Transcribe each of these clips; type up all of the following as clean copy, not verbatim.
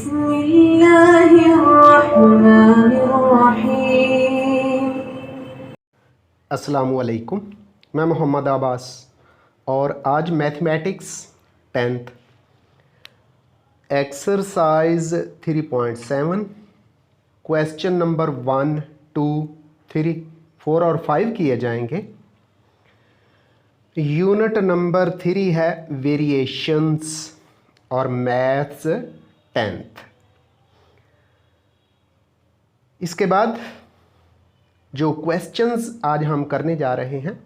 बिस्मिल्लाहिर्रहमानिर्रहीम। अस्सलामुअलैकुम, मैं मोहम्मद अब्बास और आज mathematics 10th exercise 3.7 question number 1, 2, 3, 4 और 5 किए जाएंगे। यूनिट नंबर 3 है वेरिएशंस और मैथ्स 10th। इसके बाद जो क्वेश्चंस आज हम करने जा रहे हैं,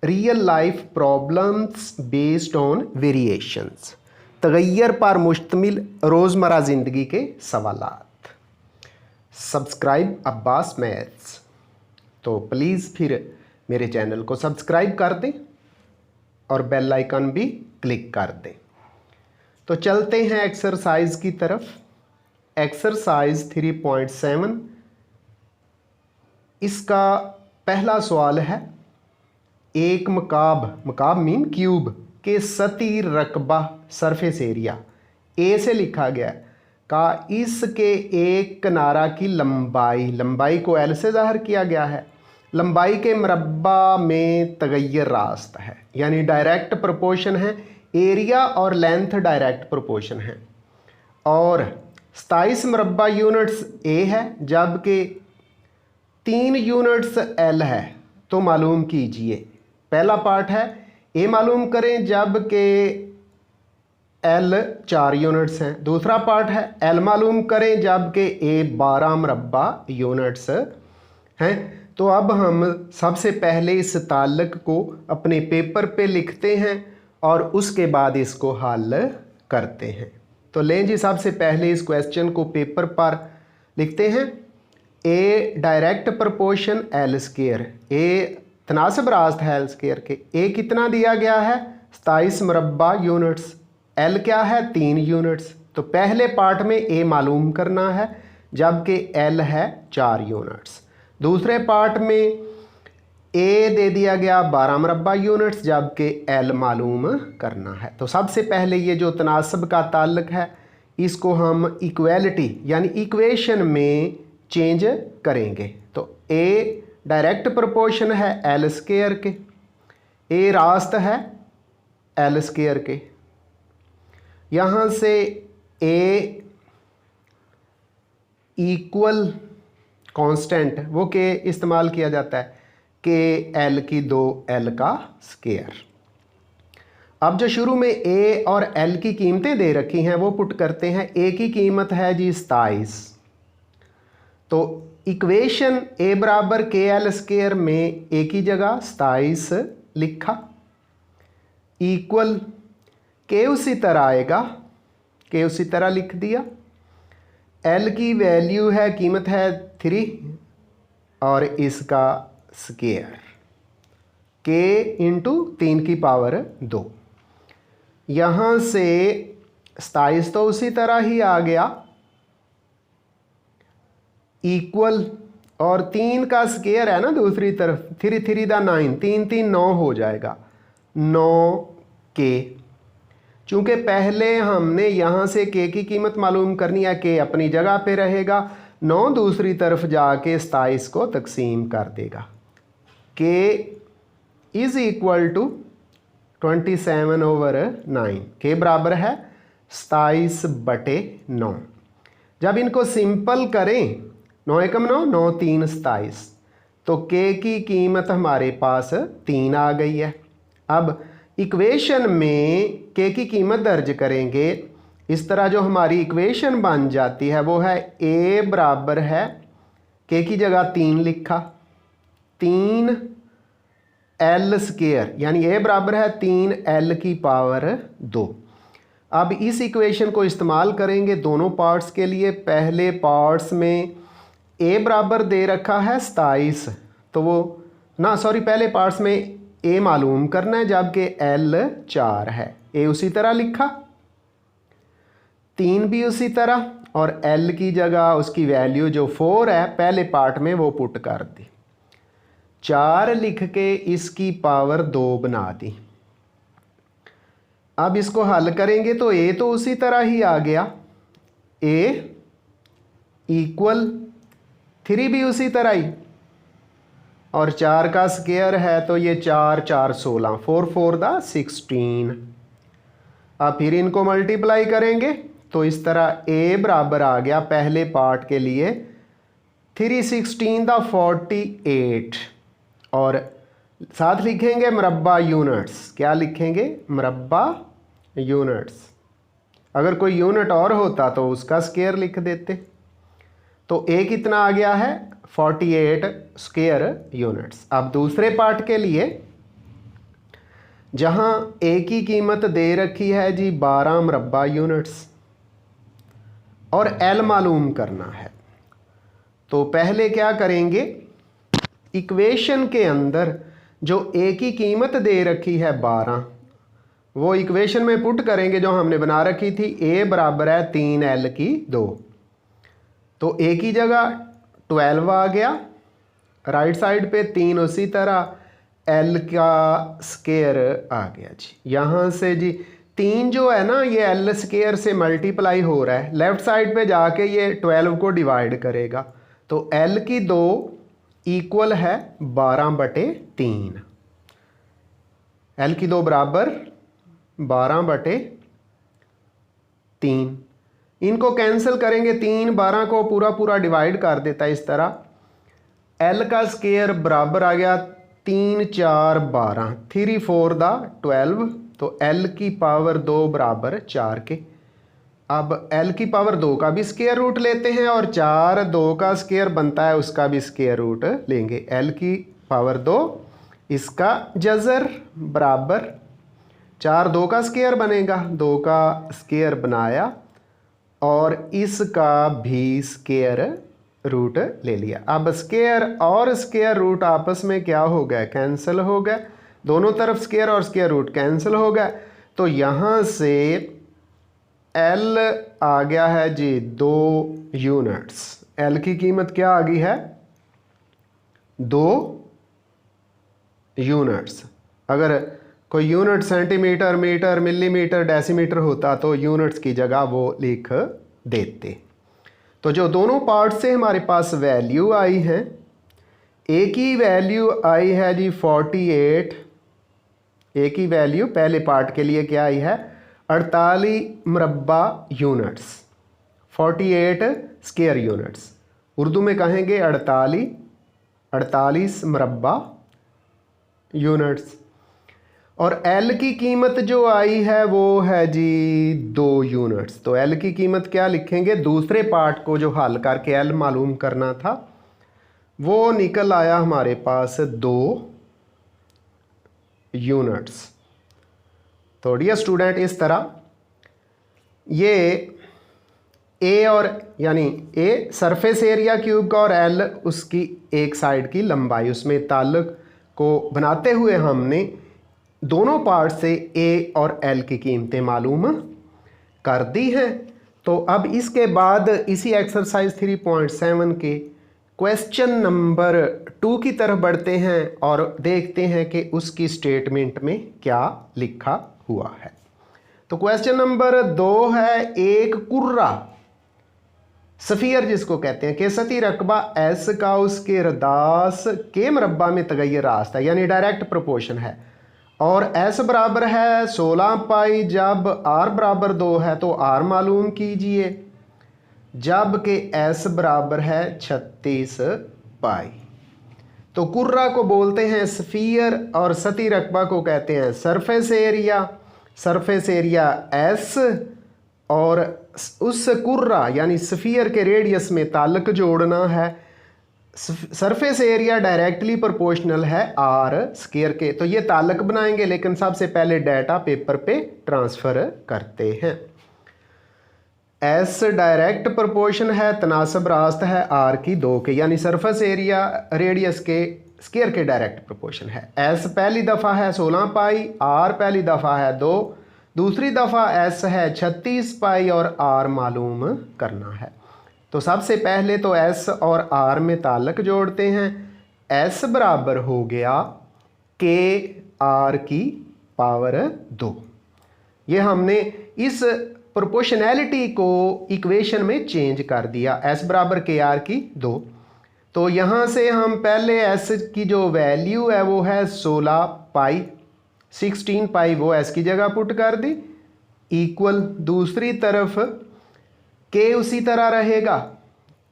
real life problems based on variations, तगैयर पर मुश्तमिल रोज़मर्रा ज़िंदगी के सवालात। सब्सक्राइब अब्बास मैथ्स, तो प्लीज़ फिर मेरे चैनल को सब्सक्राइब कर दें और बेल आइकन भी क्लिक कर दें। तो चलते हैं एक्सरसाइज की तरफ। एक्सरसाइज 3.7, इसका पहला सवाल है, एक मकाब मीन क्यूब के सतही रकबा सरफेस एरिया ए से लिखा गया का इसके एक किनारा की लंबाई को एल से ज़ाहिर किया गया है। लंबाई के मरबा में तगैयर रास्त है, यानी डायरेक्ट प्रोपोर्शन है। एरिया और लेंथ डायरेक्ट प्रोपोर्शन है और 27 मरबा यूनिट्स ए है, जबकि 3 यूनिट्स एल है। तो मालूम कीजिए, पहला पार्ट है ए मालूम करें जबकि एल 4 यूनिट्स हैं। दूसरा पार्ट है एल मालूम करें जबकि ए 12 मरबा यूनिट्स हैं। तो अब हम सबसे पहले इस ताल्लुक को अपने पेपर पे लिखते हैं और उसके बाद इसको हल करते हैं। तो लें जी, सबसे पहले इस क्वेश्चन को पेपर पर लिखते हैं। ए डायरेक्ट प्रोपोर्शन एल स्केयर, ए तनासब रास्त है एल स्केयर के। ए कितना दिया गया है? 27 मरबा यूनिट्स। एल क्या है? 3 यूनिट्स। तो पहले पार्ट में ए मालूम करना है जबकि एल है 4 यूनिट्स। दूसरे पार्ट में ए दे दिया गया 12 मरबा यूनिट्स जबकि एल मालूम करना है। तो सबसे पहले ये जो तनासब का ताल्लुक है, इसको हम इक्वेलिटी यानी इक्वेशन में चेंज करेंगे। तो ए डायरेक्ट प्रोपोर्शन है एल स्केयर के, ए रास्त है एल स्केयर के। यहाँ से ए इक्वल कांस्टेंट वो के इस्तेमाल किया जाता है के एल की 2 एल का स्केयर। अब जो शुरू में ए और एल की कीमतें दे रखी हैं वो पुट करते हैं। ए की कीमत है जी 27, तो इक्वेशन ए बराबर के एल स्केयर में ए की जगह 27 लिखा, इक्वल के उसी तरह आएगा, के उसी तरह लिख दिया। एल की वैल्यू है, कीमत है 3 और इसका स्केयर के इंटू 3 की पावर 2। यहाँ से 27 तो उसी तरह ही आ गया, इक्वल और 3 का स्केयर है ना दूसरी तरफ, 3 3 दा 9, 3 3 9 हो जाएगा, 9 के। चूँकि पहले हमने यहाँ से के की कीमत मालूम करनी है, के अपनी जगह पे रहेगा, 9 दूसरी तरफ जाके 27 को तकसीम कर देगा। के इज़ इक्वल टू 27/9, के बराबर है 27/9। जब इनको सिंपल करें, 9 एकम 9, 9 3 27, तो के की कीमत हमारे पास 3 आ गई है। अब इक्वेशन में के की कीमत दर्ज करेंगे। इस तरह जो हमारी इक्वेशन बन जाती है वो है ए बराबर है, के की जगह 3 लिखा, 3 एल स्केयर, यानी ए बराबर है 3 एल की पावर 2। अब इस इक्वेशन को इस्तेमाल करेंगे दोनों पार्ट्स के लिए। पहले पार्ट्स में ए बराबर दे रखा है 27, तो वो ना सॉरी पहले पार्ट्स में ए मालूम करना है जबकि एल 4 है। ए उसी तरह लिखा, 3 भी उसी तरह, और एल की जगह उसकी वैल्यू जो 4 है पहले पार्ट में वो पुट कर दी। 4 लिख के इसकी पावर 2 बना दी। अब इसको हल करेंगे तो ए तो उसी तरह ही आ गया, ए इक्वल 3 भी उसी तरह ही, और 4 का स्क्वायर है तो ये 4 4 16, 4 4 दा 16। अब फिर इनको मल्टीप्लाई करेंगे तो इस तरह ए बराबर आ गया पहले पार्ट के लिए 3 16 दा 48, और साथ लिखेंगे मरबा यूनिट्स। क्या लिखेंगे? मरबा यूनिट्स। अगर कोई यूनिट और होता तो उसका स्क्वायर लिख देते। तो ए कितना आ गया है? 48 स्क्वायर यूनिट्स। अब दूसरे पार्ट के लिए जहां ए की कीमत दे रखी है जी 12 मरबा यूनिट्स और एल मालूम करना है, तो पहले क्या करेंगे, इक्वेशन के अंदर जो ए की कीमत दे रखी है 12, वो इक्वेशन में पुट करेंगे जो हमने बना रखी थी। ए बराबर है 3L की 2, तो ए की जगह 12 आ गया, राइट साइड पे 3 उसी तरह, एल का स्क्वायर आ गया जी। यहाँ से जी 3 जो है ना ये एल स्क्वायर से मल्टीप्लाई हो रहा है, लेफ्ट साइड पे जाके ये 12 को डिवाइड करेगा, तो एल की 2 इक्वल है 12/3। एल की 2 बराबर 12/3। इनको कैंसिल करेंगे, 3 12 को पूरा पूरा डिवाइड कर देता है इस तरह। एल का स्क्वायर बराबर आ गया 3 4 12, 3 4 दा 12, तो एल की पावर 2 बराबर 4 के। अब एल की पावर 2 का भी स्क्वायर रूट लेते हैं और 4 2 का स्क्वायर बनता है उसका भी स्क्वायर रूट लेंगे। एल की पावर 2 इसका जज़र बराबर 4 2 का स्क्वायर बनेगा, 2 का स्क्वायर बनाया और इसका भी स्क्वायर रूट ले लिया। अब स्क्वायर और स्क्वायर रूट आपस में क्या हो गया? कैंसिल हो गया, दोनों तरफ स्क्वायर और स्क्वायर रूट कैंसिल हो गया। तो यहाँ से एल आ गया है जी 2 यूनिट्स। एल की कीमत क्या आ गई है? 2 यूनिट्स। अगर कोई unit centimetre, metre, millimetre, decimetre होता तो यूनिट्स की जगह वो लिख देते। तो जो दोनों पार्ट से हमारे पास वैल्यू आई है, ए की वैल्यू आई है जी 48, ए की वैल्यू पहले पार्ट के लिए क्या आई है? 48 मरबा यूनिट्स, 48 स्क्वायर यूनिट्स। उर्दू में कहेंगे 48 मरबा यूनिट्स। और एल की कीमत जो आई है वो है जी 2 यूनिट्स। तो एल की कीमत क्या लिखेंगे? दूसरे पार्ट को जो हल करके एल मालूम करना था वो निकल आया हमारे पास 2 यूनिट्स। तो डियर स्टूडेंट, इस तरह ये ए और यानी ए सरफेस एरिया क्यूब का और एल उसकी एक साइड की लंबाई, उसमें ताल्लुक को बनाते हुए हमने दोनों पार्ट से ए और एल की कीमतें मालूम कर दी हैं। तो अब इसके बाद इसी एक्सरसाइज 3.7 के क्वेश्चन नंबर 2 की तरफ बढ़ते हैं और देखते हैं कि उसकी स्टेटमेंट में क्या लिखा हुआ है। तो क्वेश्चन नंबर 2 है, एक कुर्रा सफ़ियर जिसको कहते हैं, के सती रकबा एस का उसके रदास के मरबा में तगैर रास्ता यानी डायरेक्ट प्रोपोर्शन है, और एस बराबर है 16 पाई। जब आर बराबर 2 है तो आर मालूम कीजिए, जबकि एस बराबर है 36 पाई। तो कुर्रा को बोलते हैं स्फीयर और सती रकबा को कहते हैं surface area. Surface area S और उस कुर्रा यानी स्फीयर के रेडियस में ताल्लुक जोड़ना है। सरफेस एरिया डायरेक्टली प्रोपोर्शनल है आर स्क्वायर के। तो ये ताल्लुक बनाएंगे, लेकिन सबसे पहले डाटा पेपर पे ट्रांसफ़र करते हैं। एस डायरेक्ट प्रोपोर्शन है, तनासब रास्त है आर की 2 के, यानी सरफेस एरिया रेडियस के स्क्वायर के डायरेक्ट प्रोपोर्शन है। एस पहली दफ़ा है 16 पाई, आर पहली दफ़ा है 2, दूसरी दफ़ा एस है 36 पाई और आर मालूम करना है। तो सबसे पहले तो एस और आर में ताल्लुक जोड़ते हैं। एस बराबर हो गया के आर की पावर 2। ये हमने इस प्रोपोर्शनैलिटी को इक्वेशन में चेंज कर दिया, s बराबर के आर की 2। तो यहाँ से हम पहले s की जो वैल्यू है वो है 16 पाई, 16 पाई वो s की जगह पुट कर दी, इक्वल दूसरी तरफ k उसी तरह रहेगा,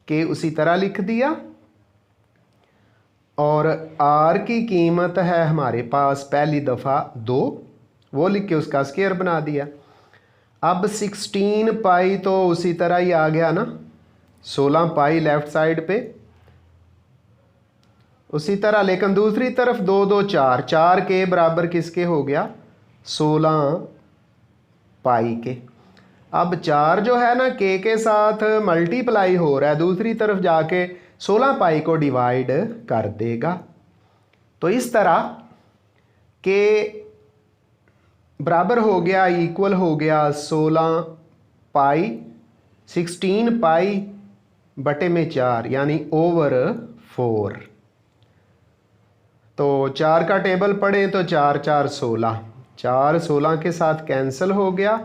k उसी तरह लिख दिया, और r की कीमत है हमारे पास पहली दफ़ा 2, वो लिख के उसका स्क्वायर बना दिया। अब 16 पाई तो उसी तरह ही आ गया ना, 16 पाई लेफ्ट साइड पे उसी तरह, लेकिन दूसरी तरफ 2 2 4, 4 के बराबर किसके हो गया, 16 पाई के। अब 4 जो है ना के साथ मल्टीप्लाई हो रहा है, दूसरी तरफ जाके 16 पाई को डिवाइड कर देगा। तो इस तरह के बराबर हो गया, इक्वल हो गया 16 पाई, 16 पाई बटे में 4 यानी ओवर 4। तो 4 का टेबल पढ़े तो 4 4 16, 4 16 के साथ कैंसिल हो गया,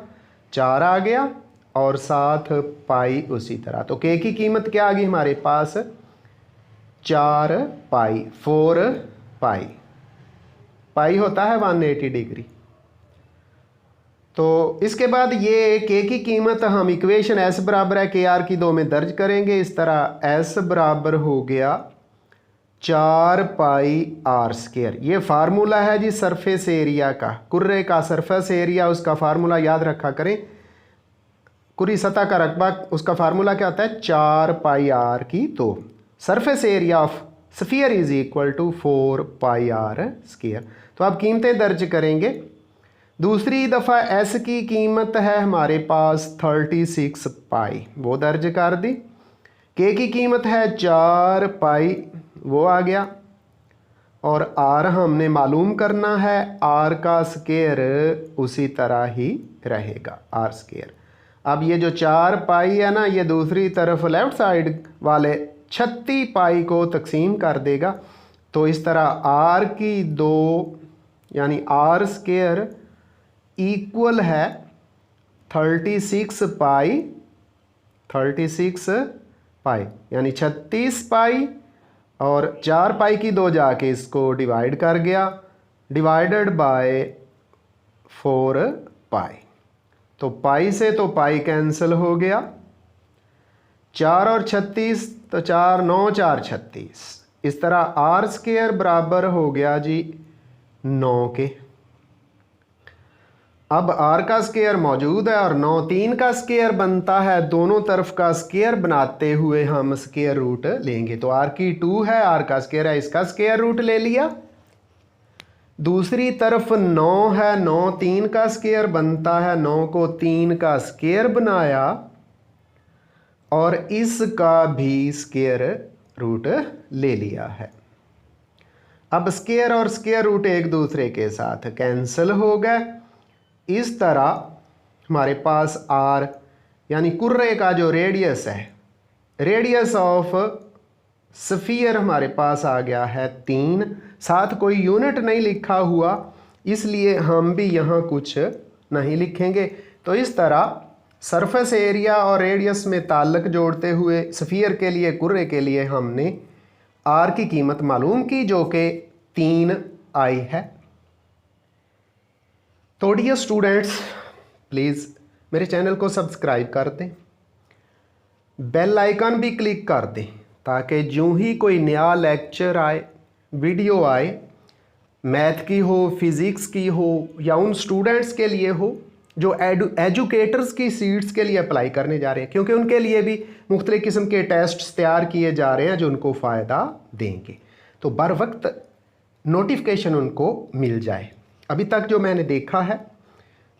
4 आ गया और साथ पाई उसी तरह। तो के की कीमत क्या आ गई हमारे पास, 4 पाई, 4 पाई, पाई होता है 180 डिग्री। तो इसके बाद ये के की कीमत हम इक्वेशन s बराबर है के आर की 2 में दर्ज करेंगे। इस तरह s बराबर हो गया 4 पाई आर स्क्वायर। ये फार्मूला है जी सरफेस एरिया का, कुर्रे का सरफेस एरिया, उसका फार्मूला याद रखा करें। कुर्री सतह का रकबा, उसका फार्मूला क्या होता है, 4 पाई आर की 2। Surface area of sphere is equal to 4 pi R square. तो आप कीमतें दर्ज करेंगे। दूसरी दफ़ा s की कीमत है हमारे पास 36 पाई, वो दर्ज कर दी। k की कीमत है 4 पाई, वो आ गया, और r हमने मालूम करना है, r का स्क्वायर उसी तरह ही रहेगा, r स्क्वायर। अब ये जो 4 पाई है ना, ये दूसरी तरफ लेफ्ट साइड वाले 36 पाई को तकसीम कर देगा। तो इस तरह r की 2 यानी r स्क्वायर इक्वल है 36 पाई, 36 पाई यानी 36 पाई, और 4 पाई की 2 जाके इसको डिवाइड कर गया, डिवाइडेड बाय 4 पाई। तो पाई से तो पाई कैंसिल हो गया, 4 और 36 तो 4 9 4 36। इस तरह आर स्क्वायर बराबर हो गया जी 9 के। अब r का स्क्वायर मौजूद है और 9 3 का स्क्वायर बनता है, दोनों तरफ का स्क्वायर बनाते हुए हम स्क्वायर रूट लेंगे। तो r की 2 है, r का स्क्वायर है, इसका स्क्वायर रूट ले लिया। दूसरी तरफ 9 है, 9 3 का स्क्वायर बनता है, 9 को 3 का स्क्वायर बनाया और इसका भी स्क्वायर रूट ले लिया है। अब स्क्वायर और स्क्वायर रूट एक दूसरे के साथ कैंसिल हो गए। इस तरह हमारे पास r यानी कुर्रे का जो रेडियस है, रेडियस ऑफ स्फीयर हमारे पास आ गया है 3। साथ कोई यूनिट नहीं लिखा हुआ, इसलिए हम भी यहाँ कुछ नहीं लिखेंगे। तो इस तरह सरफेस एरिया और रेडियस में ताल्लुक जोड़ते हुए स्फीयर के लिए, कुर्रे के लिए हमने r की कीमत मालूम की जो कि 3 आई है। तो डियर स्टूडेंट्स, प्लीज़ मेरे चैनल को सब्सक्राइब कर दें, बेल आइकन भी क्लिक कर दें, ताकि जो ही कोई नया लेक्चर आए, वीडियो आए, मैथ की हो, फिज़िक्स की हो, या उन स्टूडेंट्स के लिए हो जो एजुकेटर्स की सीट्स के लिए अप्लाई करने जा रहे हैं, क्योंकि उनके लिए भी मुख्तलिफ़ किस्म के टेस्ट्स तैयार किए जा रहे हैं जो उनको फ़ायदा देंगे। तो बर वक्त नोटिफिकेशन उनको मिल जाए। अभी तक जो मैंने देखा है,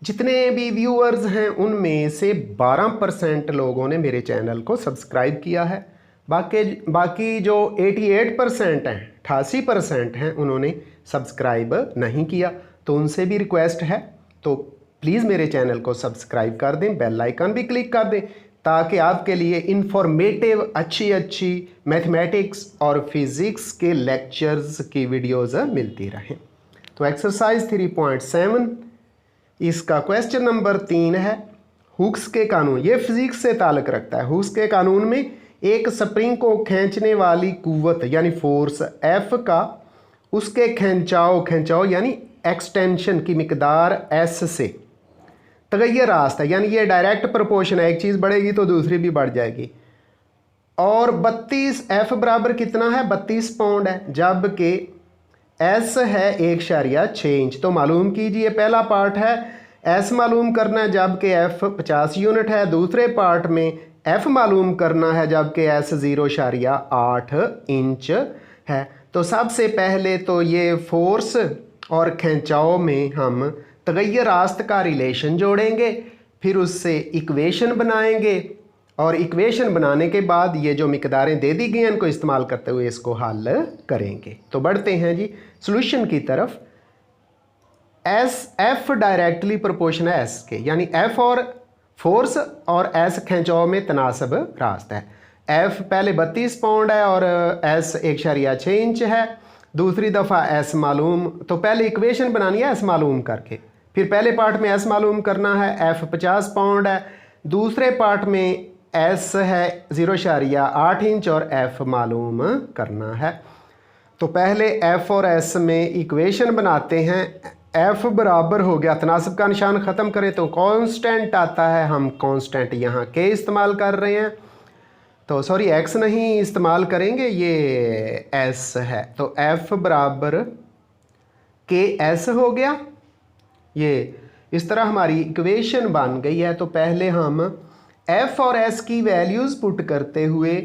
जितने भी व्यूअर्स हैं उनमें से 12% लोगों ने मेरे चैनल को सब्सक्राइब किया है। बाकी जो 88% हैं, 88% हैं, उन्होंने सब्सक्राइब नहीं किया। तो उनसे भी रिक्वेस्ट है, तो प्लीज़ मेरे चैनल को सब्सक्राइब कर दें, बेल आइकन भी क्लिक कर दें, ताकि आपके लिए इंफॉर्मेटिव अच्छी मैथमेटिक्स और फिज़िक्स के लेक्चर्स की वीडियोज़ मिलती रहें। तो एक्सरसाइज 3.7 इसका क्वेश्चन नंबर 3 है। हुक्स के कानून, ये फिजिक्स से ताल्लुक़ रखता है। हुक्स के कानून में एक स्प्रिंग को खींचने वाली कुव्वत यानी फोर्स एफ का उसके खिंचाव यानी एक्सटेंशन की मिकदार एस से तगैर रास्ता, यानी ये डायरेक्ट प्रोपोर्शन है, एक चीज़ बढ़ेगी तो दूसरी भी बढ़ जाएगी। और 32 एफ बराबर कितना है, 32 पाउंड है, जबकि एस है 1.6 इंच। तो मालूम कीजिए, पहला पार्ट है एस मालूम करना है जबकि एफ 50 यूनिट है, दूसरे पार्ट में एफ मालूम करना है जबकि एस 0.8 इंच है। तो सबसे पहले तो ये फोर्स और खिंचाव में हम तगैर रास्त का रिलेशन जोड़ेंगे, फिर उससे इक्वेशन बनाएंगे और इक्वेशन बनाने के बाद ये जो मिकदारें दे दी गई हैं इनको इस्तेमाल करते हुए इसको हल करेंगे। तो बढ़ते हैं जी सॉल्यूशन की तरफ। एफ डायरेक्टली प्रोपोर्शन है एस के, यानी एफ और फोर्स और एस खिंचाव में तनासब रास्ता है। एफ पहले 32 पाउंड है और एस 1.6 इंच है। दूसरी दफ़ा एस मालूम, तो पहले इक्वेशन बनानी है एस मालूम करके, फिर पहले पार्ट में एस मालूम करना है, एफ 50 पाउंड है, दूसरे पार्ट में एस है 0.8 इंच और एफ मालूम करना है। तो पहले एफ और एस में इक्वेशन बनाते हैं। एफ बराबर हो गया, तनासब का निशान ख़त्म करें तो कांस्टेंट आता है, हम कांस्टेंट यहाँ के इस्तेमाल कर रहे हैं, तो सॉरी एक्स नहीं इस्तेमाल करेंगे, ये एस है। तो एफ बराबर के एस हो गया। ये इस तरह हमारी इक्वेशन बन गई है। तो पहले हम एफ और एस की वैल्यूज़ पुट करते हुए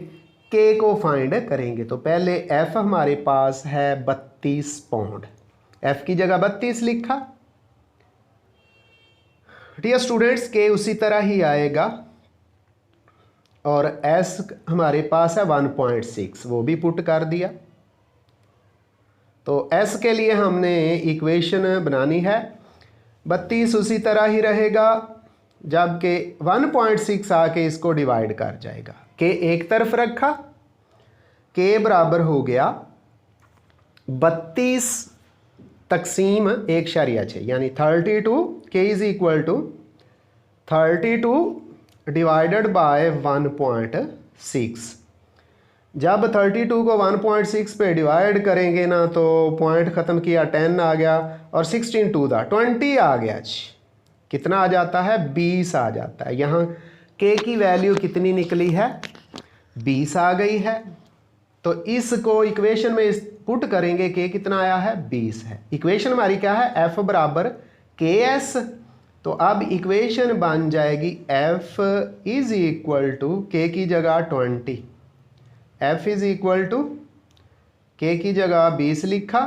के को फाइंड करेंगे। तो पहले एफ हमारे पास है 32 पाउंड, एफ की जगह 32 लिखा। डियर स्टूडेंट्स, के उसी तरह ही आएगा और एस हमारे पास है 1.6, वो भी पुट कर दिया। तो एस के लिए हमने इक्वेशन बनानी है, 32 उसी तरह ही रहेगा जबकि 1.6 आके इसको डिवाइड कर जाएगा। के एक तरफ रखा, के बराबर हो गया 32 तकसीम 1.6 यानी 32, K is equal to 32 divided by 1.6। जब 32 को 1.6 पे डिवाइड करेंगे ना तो पॉइंट ख़त्म किया 10 आ गया और 16 टू द 20 आ गया जी। कितना आ जाता है, 20 आ जाता है। यहाँ के की वैल्यू कितनी निकली है, 20 आ गई है। तो इसको इक्वेशन में पुट करेंगे, के कितना आया है, 20 है। इक्वेशन हमारी क्या है, एफ बराबर के एस। तो अब इक्वेशन बन जाएगी एफ इज इक्वल टू के की जगह 20, एफ इज इक्वल टू के की जगह 20 लिखा,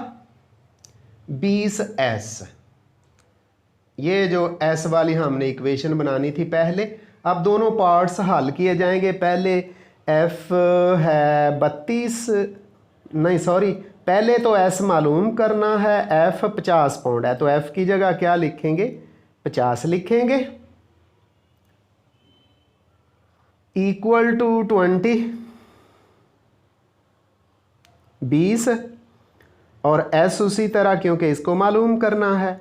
20 एस। ये जो एस वाली हमने इक्वेशन बनानी थी पहले। अब दोनों पार्ट्स हल किए जाएंगे। पहले एफ है 32, नहीं सॉरी, पहले तो एस मालूम करना है, एफ 50 पाउंड है तो एफ की जगह क्या लिखेंगे, 50 लिखेंगे, इक्वल टू 20 और एस उसी तरह क्योंकि इसको मालूम करना है।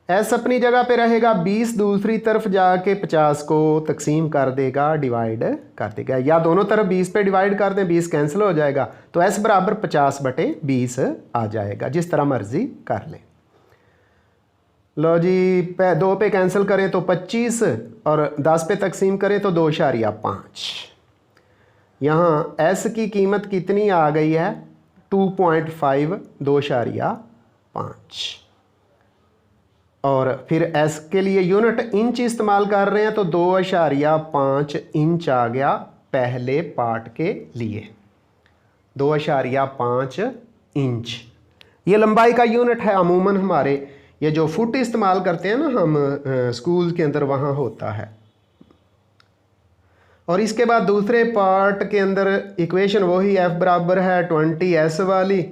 एस अपनी जगह पे रहेगा, 20 दूसरी तरफ जाके 50 को तकसीम कर देगा, डिवाइड कर देगा, या दोनों तरफ 20 पे डिवाइड कर दें, 20 कैंसिल हो जाएगा तो एस बराबर 50/20 आ जाएगा। जिस तरह मर्जी कर लें। लो जी, 2 पे कैंसिल करें तो 25 और 10 पे तकसीम करें तो 2.5। यहाँ एस की कीमत कितनी आ गई है, 2.5, 2.5। और फिर एस के लिए यूनिट इंच इस्तेमाल कर रहे हैं तो 2.5 इंच आ गया पहले पार्ट के लिए, 2.5 इंच ये लंबाई का यूनिट है। अमूमन हमारे ये जो फुट इस्तेमाल करते हैं ना हम स्कूल के अंदर, वहाँ होता है। और इसके बाद दूसरे पार्ट के अंदर इक्वेशन वही एफ बराबर है 20 वाली,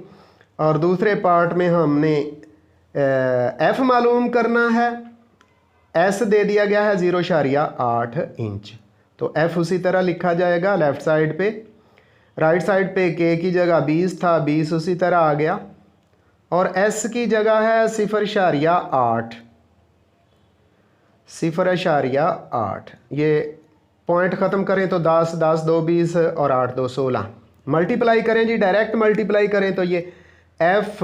और दूसरे पार्ट में हमने एफ मालूम करना है, एस दे दिया गया है 0.8 इंच। तो एफ उसी तरह लिखा जाएगा लेफ़्ट साइड पे, राइट साइड पे के की जगह 20 था, 20 उसी तरह आ गया, और एस की जगह है 0.8। 0.8। ये पॉइंट ख़त्म करें तो 10, 10 2 20 और 8 2 16। मल्टीप्लाई करें जी, डायरेक्ट मल्टीप्लाई करें तो ये f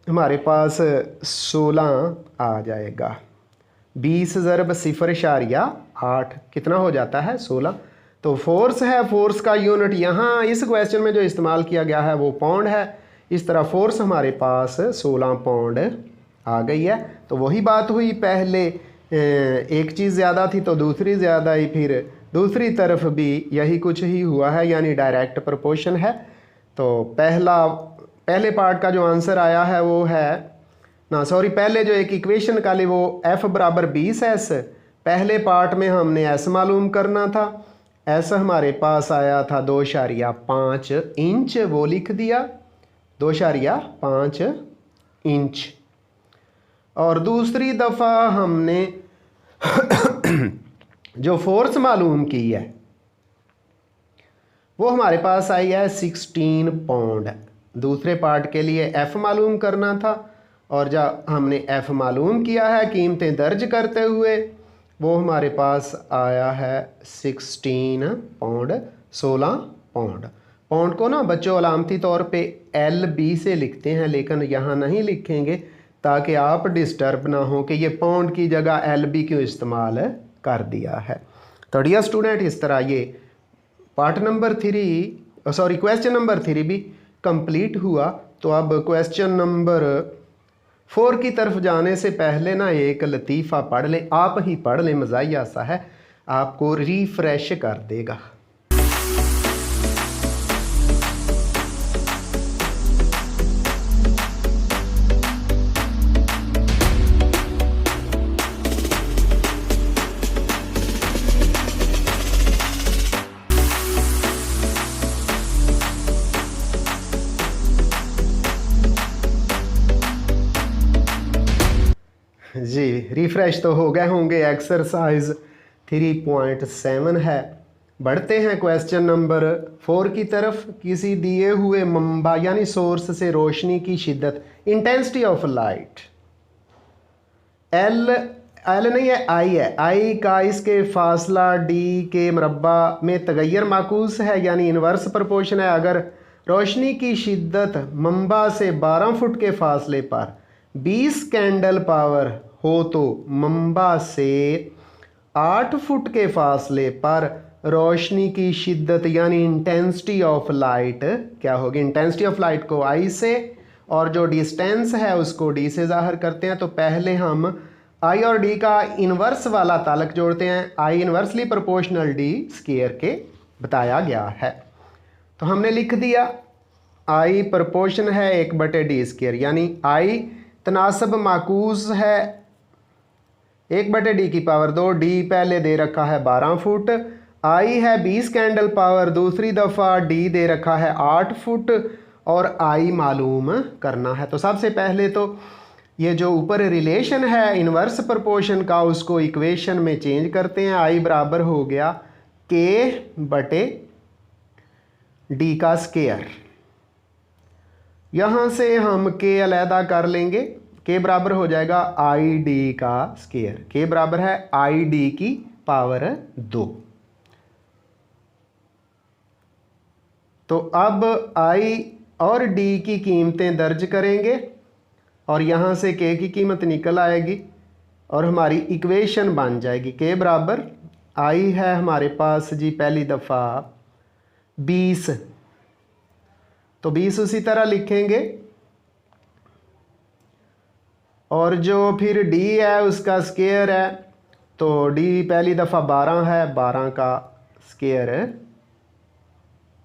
हमारे पास 16 आ जाएगा। 20 ज़रब 0.8 कितना हो जाता है 16। तो फोर्स है, फोर्स का यूनिट यहाँ इस क्वेश्चन में जो इस्तेमाल किया गया है वो पाउंड है। इस तरह फोर्स हमारे पास 16 पाउंड आ गई है। तो वही बात हुई, पहले एक चीज़ ज़्यादा थी तो दूसरी ज़्यादा ही, फिर दूसरी तरफ भी यही कुछ ही हुआ है, यानी डायरेक्ट प्रोपोर्शन है। तो पहले पार्ट का जो आंसर आया है वो है ना, सॉरी, पहले जो एक इक्वेशन का लिए वो f बराबर 20s, पहले पार्ट में हमने s मालूम करना था। s हमारे पास आया था 2.5 इंच, वो लिख दिया 2.5 इंच। और दूसरी दफ़ा हमने जो फोर्स मालूम की है वो हमारे पास आई है 16 पाउंड। दूसरे पार्ट के लिए f मालूम करना था, और जब हमने f मालूम किया है कीमतें दर्ज करते हुए, वो हमारे पास आया है 16 पाउंड, 16 पाउंड। पाउंड को ना बच्चों अलामती तौर पे LB से लिखते हैं, लेकिन यहाँ नहीं लिखेंगे ताकि आप डिस्टर्ब ना हो कि ये पाउंड की जगह LB क्यों इस्तेमाल कर दिया है। तो डियर स्टूडेंट, इस तरह ये part number 3, sorry question number 3 भी कंप्लीट हुआ। तो अब क्वेश्चन नंबर 4 की तरफ जाने से पहले ना एक लतीफ़ा पढ़ लें, आप ही पढ़ लें, मज़ाहिया सा है, आपको रिफ्रेश कर देगा। जी रिफ़्रेश तो हो गए होंगे। एक्सरसाइज 3.7 है। बढ़ते हैं क्वेश्चन नंबर 4 की तरफ। किसी दिए हुए मंबा यानी सोर्स से रोशनी की शिद्दत, इंटेंसिटी ऑफ लाइट, एल नहीं है, आई है, आई का इसके फासला डी के मरबा में तगैर माकूस है, यानी इन्वर्स प्रोपोर्शन है। अगर रोशनी की शिद्दत मंबा से 12 फुट के फासले पर 20 कैंडल पावर हो तो मंबा से 8 फुट के फासले पर रोशनी की शिद्दत यानी इंटेंसिटी ऑफ लाइट क्या होगी। इंटेंसिटी ऑफ लाइट को आई से और जो डिस्टेंस है उसको डी से ज़ाहिर करते हैं। तो पहले हम आई और डी का इन्वर्स वाला ताल्लुक जोड़ते हैं। आई इन्वर्सली प्रोपोर्शनल डी स्क्वायर के बताया गया है। तो हमने लिख दिया आई प्रोपोर्शन है 1/d स्क्वायर, यानी आई तनासब माकूस है 1/d की पावर 2, डी पहले दे रखा है 12 फुट, आई है 20 कैंडल पावर, दूसरी दफ़ा डी दे रखा है 8 फुट और आई मालूम करना है। तो सबसे पहले तो ये जो ऊपर रिलेशन है इन्वर्स प्रोपोर्शन का उसको इक्वेशन में चेंज करते हैं। आई बराबर हो गया K/D का स्क्वायर। यहाँ से हम K अलहदा कर लेंगे, K बराबर हो जाएगा ID का स्क्वायर। K बराबर है ID की पावर 2। तो अब I और D की कीमतें दर्ज करेंगे और यहाँ से K की कीमत निकल आएगी और हमारी इक्वेशन बन जाएगी। K बराबर I है हमारे पास जी पहली दफ़ा 20, तो 20 उसी तरह लिखेंगे और जो फिर D है उसका स्क्वायर है, तो D पहली दफ़ा 12 है, 12 का स्क्वायर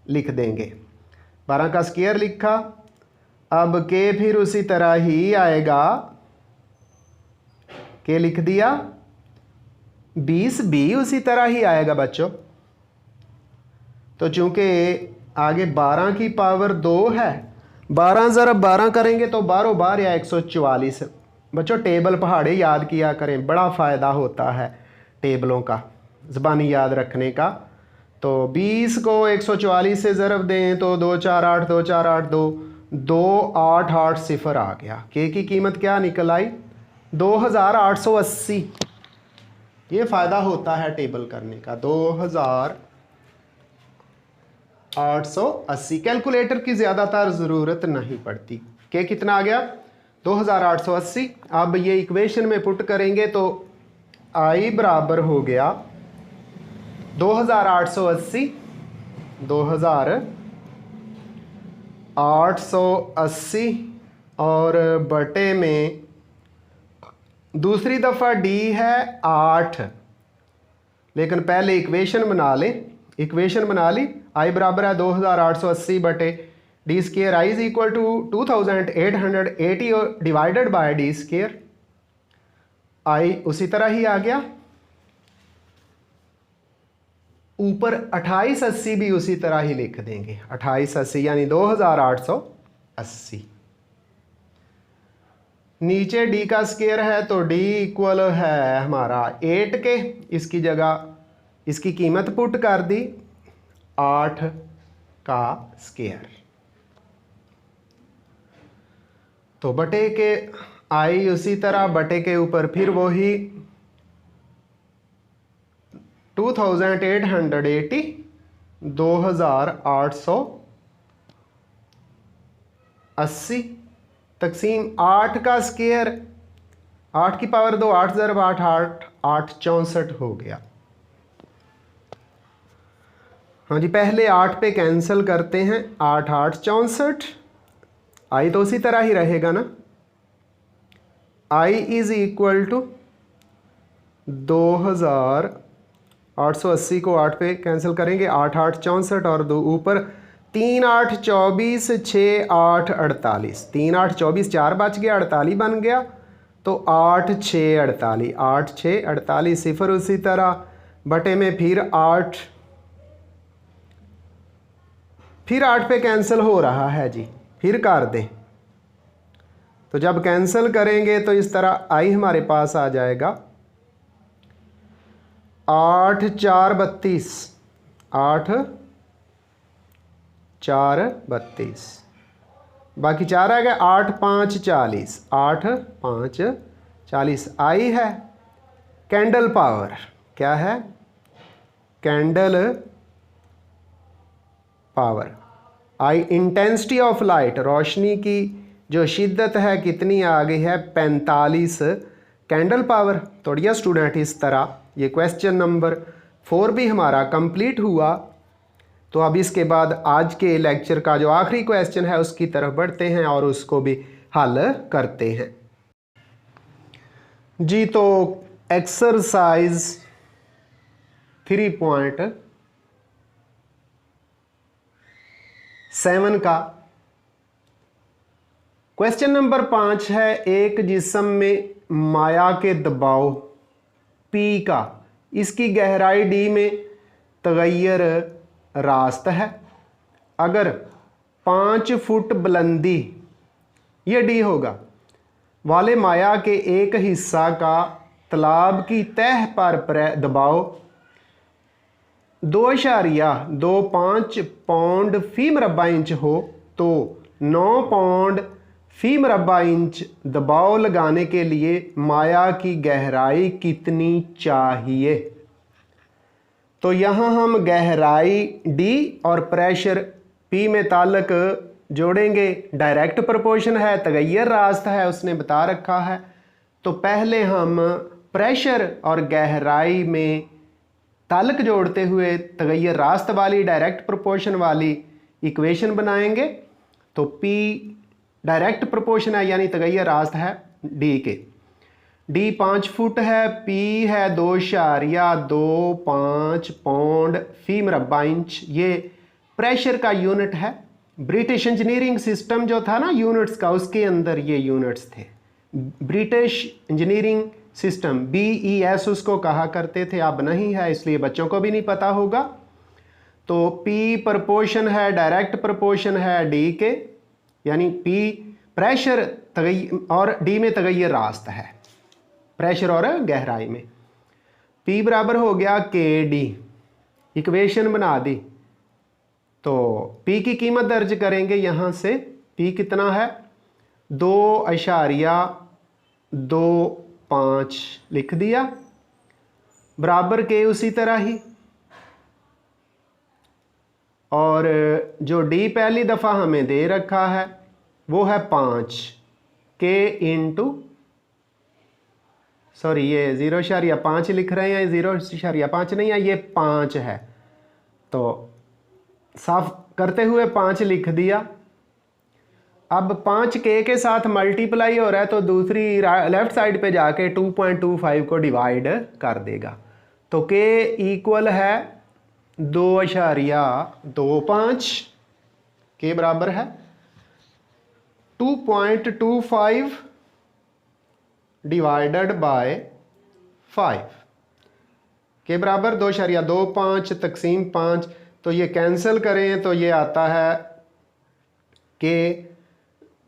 लिख देंगे। 12 का स्क्वायर लिखा। अब K फिर उसी तरह ही आएगा, K लिख दिया। 20 भी उसी तरह ही आएगा बच्चों। तो चूंकि आगे 12 की पावर 2 है, 12 ज़रब 12 करेंगे तो 12 12 या 144। बच्चों टेबल पहाड़े याद किया करें, बड़ा फ़ायदा होता है टेबलों का ज़बानी याद रखने का। तो 20 को 144 से ज़रब दें तो 2 4 8 2 4 8 2 2 8 8 0 आ गया। के की कीमत क्या निकल आई 2880। ये फ़ायदा होता है टेबल करने का। 2880, कैलकुलेटर की ज़्यादातर ज़रूरत नहीं पड़ती। के कितना आ गया 2880। अब ये इक्वेशन में पुट करेंगे तो आई बराबर हो गया 2880 2880 और बटे में दूसरी दफ़ा डी है 8, लेकिन पहले इक्वेशन बना लें। इक्वेशन बना ली, आई बराबर है 2880 बटे D square, I is equal to 2880 divided by D square. I उसी तरह ही आ गया, ऊपर 2880 भी उसी तरह ही लिख देंगे, 2880 यानी 2880। नीचे d का स्केयर है तो d इक्वल है हमारा 8 के, इसकी जगह इसकी कीमत पुट कर दी 8 का स्केयर। तो बटे के आई उसी तरह, बटे के ऊपर फिर वही 2880 2880 तकसीम 8 का स्केयर, 8 की पावर 2, 8 ज़रब 8 8 8 64 हो गया। हाँ जी, पहले 8 पे कैंसिल करते हैं, 8 8 64, आई तो उसी तरह ही रहेगा ना। आई इज इक्वल टू 2880 को 8 पे कैंसिल करेंगे, 8 8 64 और 2 ऊपर 3 8 24 6 8 48, 3 8 24 4 बच गया, 48 बन गया, तो 8 6 48, 8 6 48 सिफर उसी तरह, बटे में फिर 8 पे कैंसिल हो रहा है जी, फिर कर दें। तो जब कैंसिल करेंगे तो इस तरह आई हमारे पास आ जाएगा 8 4 32, 8 4 32, बाकी 4 आ गया, 8 5 40, 8 5 40। आई है कैंडल पावर, क्या है candle power. I intensity of light, रोशनी की जो शिद्दत है कितनी आ गई है 45 कैंडल पावर। तो डियर स्टूडेंट, इस तरह ये क्वेश्चन नंबर 4 भी हमारा कंप्लीट हुआ। तो अब इसके बाद आज के लेक्चर का जो आखिरी क्वेश्चन है उसकी तरफ बढ़ते हैं और उसको भी हल करते हैं जी। तो एक्सरसाइज 3.7 का क्वेश्चन नंबर 5 है, एक जिस्म में माया के दबाव P का, इसकी गहराई D में तगैयर रास्त है। अगर 5 फुट बुलंदी, ये D होगा, वाले माया के एक हिस्सा का तालाब की तह पर दबाव 2.25 पाउंड फी मरबा इंच हो तो 9 पाउंड फी मरबा इंच दबाव लगाने के लिए माया की गहराई कितनी चाहिए। तो यहाँ हम गहराई D और प्रेशर P में ताल्लुक जोड़ेंगे। डायरेक्ट प्रोपोर्शन है, तगैयर रास्त है, उसने बता रखा है। तो पहले हम प्रेशर और गहराई में ताल्लुक जोड़ते हुए तगैयर रास्त वाली, डायरेक्ट प्रोपोर्शन वाली इक्वेशन बनाएंगे। तो P डायरेक्ट प्रोपोर्शन है यानी तगैयर रास्त है D के। D 5 फुट है, P है 2.25 पाउंड फी मरबा इंच, ये प्रेशर का यूनिट है। ब्रिटिश इंजीनियरिंग सिस्टम जो था ना यूनिट्स का, उसके अंदर ये यूनिट्स थे। ब्रिटिश इंजीनियरिंग सिस्टम BES उसको कहा करते थे, अब नहीं है, इसलिए बच्चों को भी नहीं पता होगा। तो P प्रोपोर्शन है, डायरेक्ट प्रोपोर्शन है D के, यानी P प्रेशर और D में तगैयर रास्त है, प्रेशर और गहराई में। P बराबर हो गया KD, इक्वेशन बना दी। तो P की कीमत दर्ज करेंगे यहाँ से। P कितना है 2.25 लिख दिया, बराबर के उसी तरह ही, और जो डी पहली दफ़ा हमें दे रखा है वो है 5 के इंटू, सॉरी ये 0.5 लिख रहे हैं, 0.5 नहीं है, ये 5 है, तो साफ करते हुए 5 लिख दिया। अब 5 के साथ मल्टीप्लाई हो रहा है तो दूसरी लेफ्ट साइड पे जाके 2.25 को डिवाइड कर देगा, तो के इक्वल है 2.25 के बराबर है 2.25 डिवाइडेड बाय 5 के बराबर 2.25 तकसीम 5, तो ये कैंसिल करें तो ये आता है कि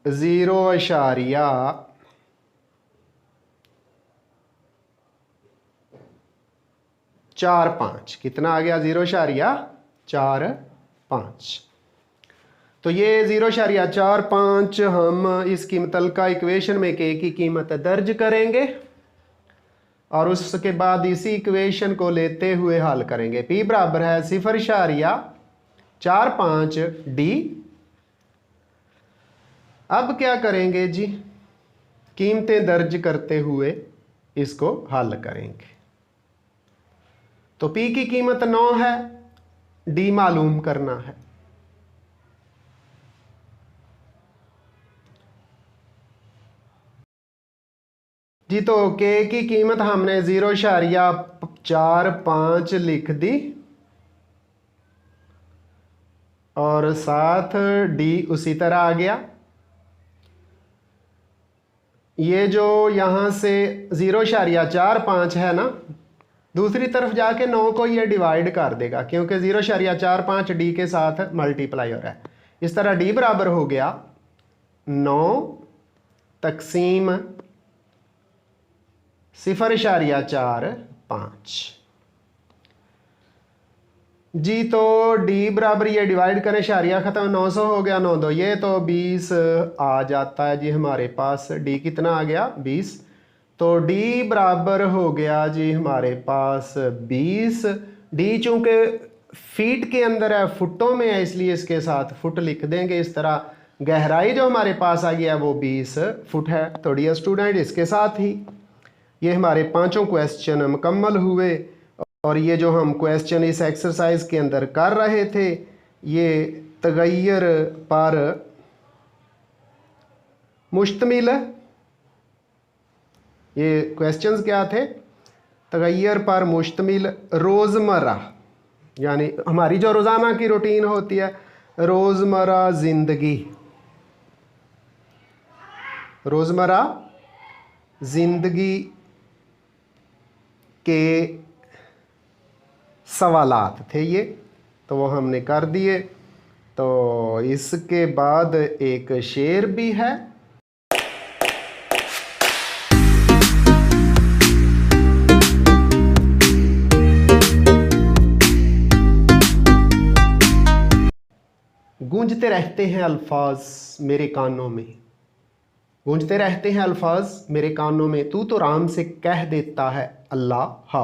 0.45, कितना आ गया 0.45। तो ये 0.45 हम इसकी मुतल्लिका इक्वेशन में के की कीमत दर्ज करेंगे और उसके बाद इसी इक्वेशन को लेते हुए हल करेंगे। P बराबर है 0.45 D। अब क्या करेंगे जी, कीमतें दर्ज करते हुए इसको हल करेंगे। तो P की कीमत 9 है, D मालूम करना है। जी तो K की कीमत हमने 0.45 लिख दी और साथ D उसी तरह आ गया। ये जो यहाँ से 0.45 है ना, दूसरी तरफ जाके 9 को ये डिवाइड कर देगा क्योंकि 0.45 D के साथ मल्टीप्लाई हो रहा है। इस तरह D बराबर हो गया 9 तकसीम 0.45 जी। तो D बराबर ये डिवाइड करें, शारिया ख़त्म, 900 हो गया, 9 2 ये तो 20 आ जाता है जी हमारे पास। D कितना आ गया 20, तो D बराबर हो गया जी हमारे पास 20। D चूँकि फीट के अंदर है, फुटों में है, इसलिए इसके साथ फुट लिख देंगे। इस तरह गहराई जो हमारे पास आ गया वो 20 फुट है। तो डियर स्टूडेंट, इसके साथ ही ये हमारे 5 क्वेश्चन मुकम्मल हुए और ये जो हम क्वेश्चन इस एक्सरसाइज के अंदर कर रहे थे ये तगय्युर पर मुश्तमिल, ये क्वेश्चंस क्या थे, तगय्युर पर मुश्तमिल रोज़मर्रा, यानी हमारी जो रोज़ाना की रूटीन होती है, रोज़मर्रा ज़िंदगी, रोज़मर्रा ज़िंदगी के सवालात थे ये, तो वो हमने कर दिए। तो इसके बाद एक शेर भी है। गूंजते रहते हैं अल्फाज मेरे कानों में, गूंजते रहते हैं अल्फाज मेरे कानों में, तू तो राम से कह देता है अल्लाह।